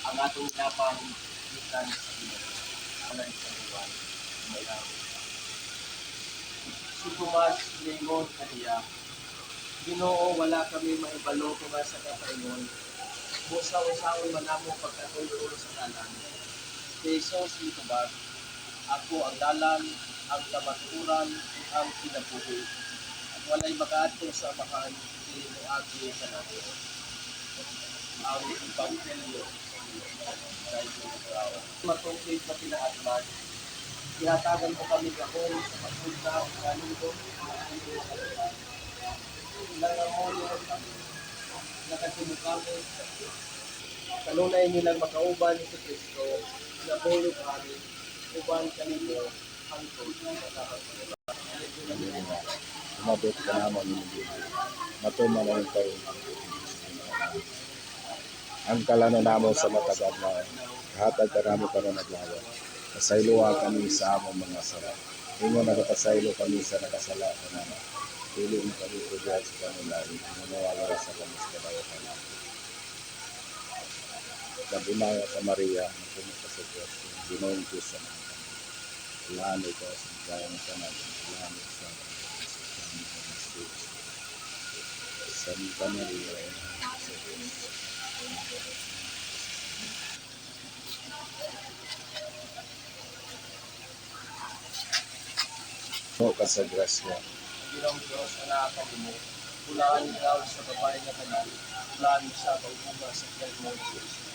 ang atong inapang ikan sa Ginoo. Walay sa buwan. Mayaw. Si Tomas Raymond kaniya, Ginoo, wala kami maibalo kung sa kapaingon. Busa-usaon man namo pagkatulong sa dalan. Jesus mitubag, ako ang dalan, ang kamaturan, ang kinabuhi. At walay mag-ato sa amahan, dili mo agi sa nato. Ang Ebanghelyo sa Ginoo. Matungkol sa pinahatman, ihatagan ko kami gahong sa pagpunta ang kanunod sa nangamuyon kami, nakatulog kami, kanunay nilang makauban si Kristo, nabulog kami, uban kanino, hangtod sa kapag. Umabot ka naman yung matuma na yung tayo. Ang kalano namo sa matagal na hatag ka namo ka na naglawan. Pasayloa kami sa among mga sala. Ingon nakapasaylo kami sa nakasala ka na. Pili mo kami ko dyan sa kanila. Nanawala sa kami sa kadawakan. Nabunaya ka Maria, napunod ka sa Diyos. Ginoong Diyos sa mga kami. Ilahan ito sa gayang sa natin. Ilahan ito sa Santa Maria, sa Diyos. O ka sa grasya. Ginong Diyos na nakakalimu, pulaan ikaw sa babae na tanan, pulaan sa pagbuga sa tiyan mo, Jesus.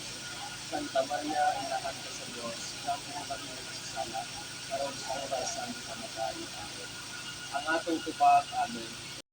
Santa Maria, inahan ka sa Diyos, kami mo kami nagsasala, karon sa oras sa aming kamatay. Amen. Ang atong tupag, Amen.